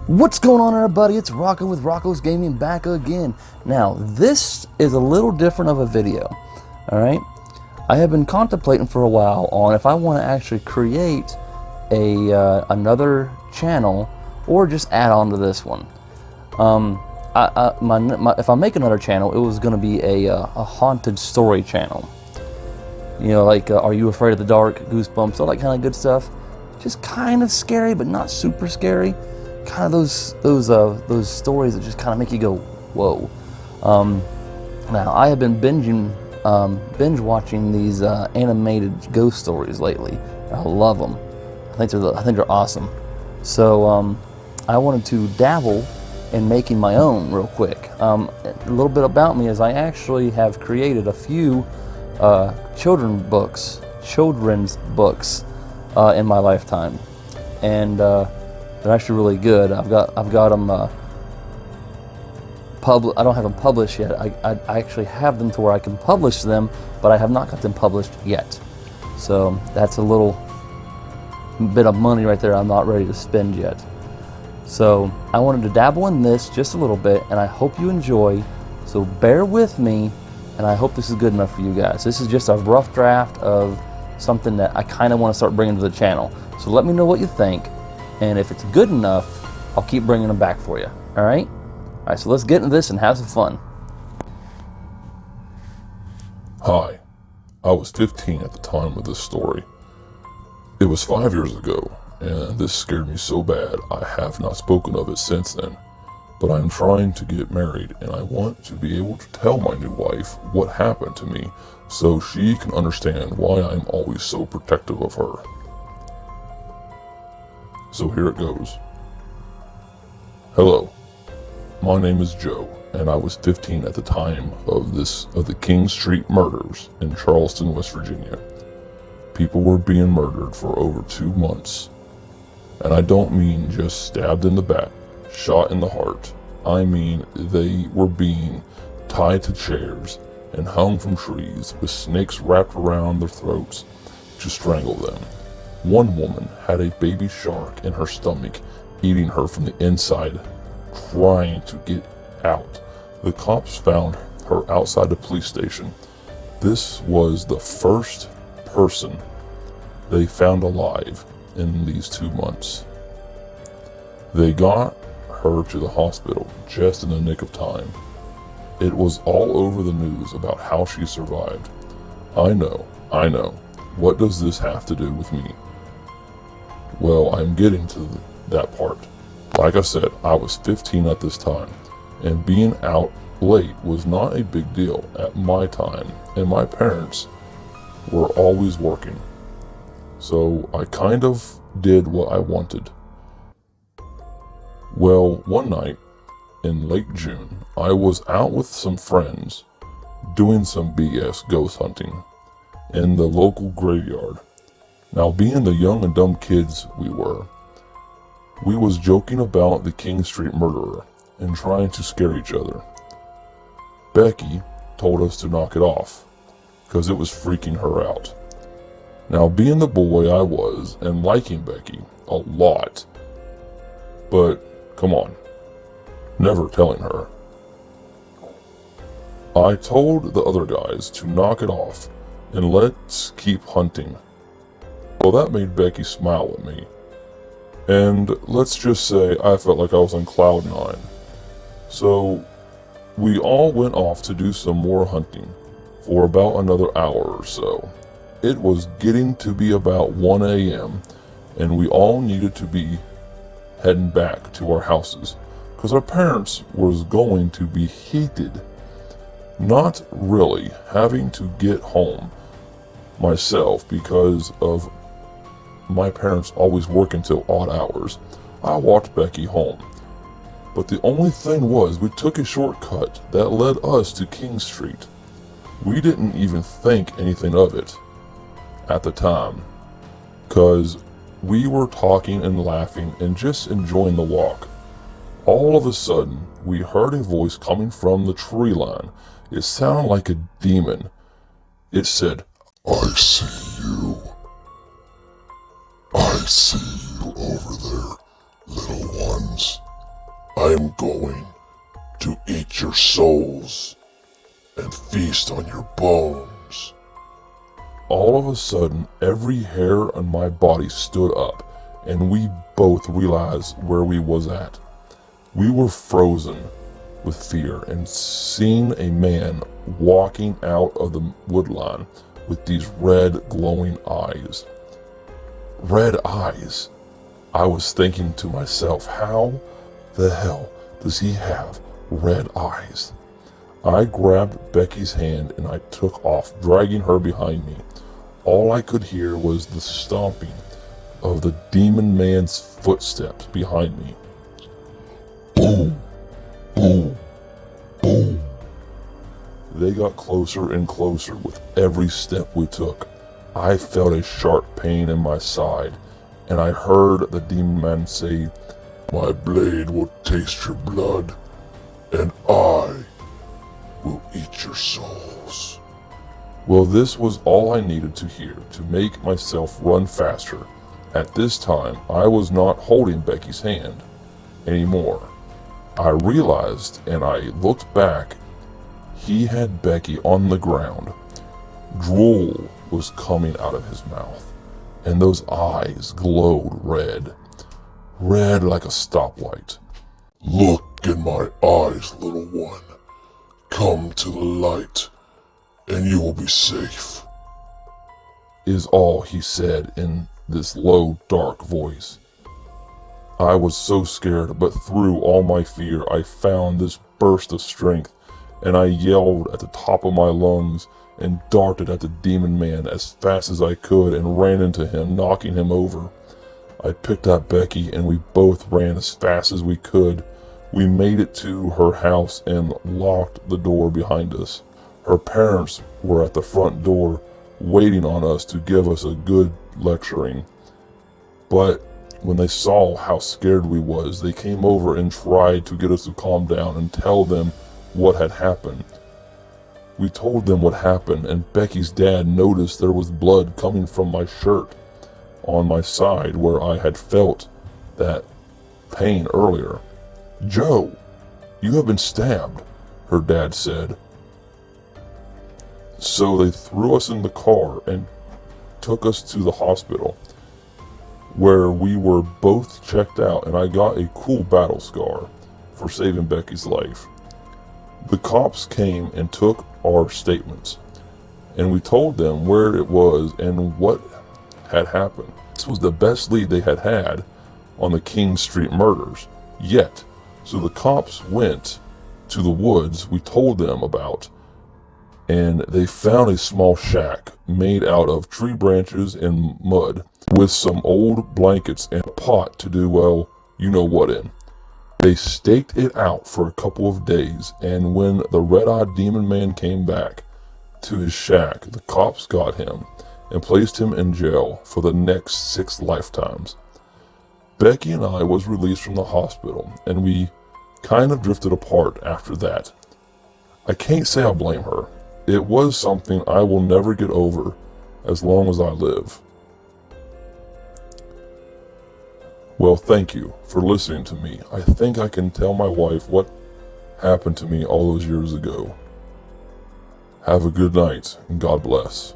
What's going on, everybody? It's Rocco with Rocco's Gaming back again. Now, this is a little different of a video, all right? I have been contemplating for a while on if I want to actually create another channel or just add on to this one. If I make another channel, it was going to be a haunted story channel. You know, like Are You Afraid of the Dark, Goosebumps, all that kind of good stuff. Just kind of scary, but not super scary. Kind of those stories that just kind of make you go, whoa. Now I have been binge watching these animated ghost stories lately. I love them. I think they're awesome. So I wanted to dabble in making my own real quick. A little bit about me is I actually have created a few children's books in my lifetime, and they're actually really good. I've got them I don't have them published yet. I actually have them to where I can publish them, but I have not got them published yet. So that's a little bit of money right there I'm not ready to spend yet. So I wanted to dabble in this just a little bit, and I hope you enjoy. So bear with me, and I hope this is good enough for you guys. This is just a rough draft of something that I kind of want to start bringing to the channel. So let me know what you think. And if it's good enough, I'll keep bringing them back for you. All right? All right, so let's get into this and have some fun. Hi, I was 15 at the time of this story. It was 5 years ago, and this scared me so bad I have not spoken of it since then. But I am trying to get married, and I want to be able to tell my new wife what happened to me so she can understand why I'm always so protective of her. So here it goes. Hello, my name is Joe, and I was 15 at the time of the King Street murders in Charleston, West Virginia. People were being murdered for over 2 months. And I don't mean just stabbed in the back, shot in the heart. I mean they were being tied to chairs and hung from trees with snakes wrapped around their throats to strangle them. One woman had a baby shark in her stomach, eating her from the inside, trying to get out. The cops found her outside the police station. This was the first person they found alive in these 2 months. They got her to the hospital just in the nick of time. It was all over the news about how she survived. I know. What does this have to do with me? Well, I'm getting to that part. Like I said, I was 15 at this time, and being out late was not a big deal at my time, and my parents were always working. So I kind of did what I wanted. Well, one night in late June, I was out with some friends doing some BS ghost hunting in the local graveyard. Now, being the young and dumb kids we was joking about the King Street murderer and trying to scare each other. Becky told us to knock it off because it was freaking her out. Now, being the boy I was and liking Becky a lot, but come on, never telling her. I told the other guys to knock it off and let's keep hunting. Well, that made Becky smile at me. And let's just say I felt like I was on cloud 9. So we all went off to do some more hunting for about another hour or so. It was getting to be about 1 a.m. and we all needed to be heading back to our houses because our parents was going to be heated. Not really having to get home myself because of my parents always working till odd hours. I walked Becky home. But the only thing was we took a shortcut that led us to King Street. We didn't even think anything of it at the time, because we were talking and laughing and just enjoying the walk. All of a sudden, we heard a voice coming from the tree line. It sounded like a demon. It said, I see you. I see you over there, little ones. I'm going to eat your souls and feast on your bones. All of a sudden, every hair on my body stood up, and we both realized where we was at. We were frozen with fear and seeing a man walking out of the woodline with these red glowing eyes. Red eyes. I was thinking to myself, how the hell does he have red eyes? I grabbed Becky's hand and I took off, dragging her behind me. All I could hear was the stomping of the demon man's footsteps behind me. Boom, boom, boom. They got closer and closer with every step we took. I felt a sharp pain in my side, and I heard the demon man say, My blade will taste your blood, and I will eat your souls. well, this was all I needed to hear to make myself run faster. At this time, I was not holding Becky's hand anymore. I realized, and I looked back, he had Becky on the ground. Drool was coming out of his mouth, and those eyes glowed red. Red like a stoplight. Look in my eyes, little one. Come to the light, and you will be safe. Is all he said in this low, dark voice. I was so scared, but through all my fear, I found this burst of strength, and I yelled at the top of my lungs and darted at the demon man as fast as I could and ran into him, knocking him over. I picked up Becky and we both ran as fast as we could. We made it to her house and locked the door behind us. Her parents were at the front door waiting on us to give us a good lecturing. But when they saw how scared we was, they came over and tried to get us to calm down and tell them what had happened. We told them what happened, and Becky's dad noticed there was blood coming from my shirt on my side where I had felt that pain earlier. Joe, you have been stabbed, her dad said. So they threw us in the car and took us to the hospital, where we were both checked out, and I got a cool battle scar for saving Becky's life. The cops came and took our statements, and we told them where it was and what had happened. This was the best lead they had on the King Street murders yet. So the cops went to the woods we told them about, and they found a small shack made out of tree branches and mud with some old blankets and a pot to do, well, you know what in. They staked it out for a couple of days, and when the red-eyed demon man came back to his shack, the cops got him and placed him in jail for the next 6 lifetimes. Becky and I was released from the hospital, and we kind of drifted apart after that. I can't say I blame her. It was something I will never get over as long as I live. Well, thank you for listening to me. I think I can tell my wife what happened to me all those years ago. Have a good night, and God bless.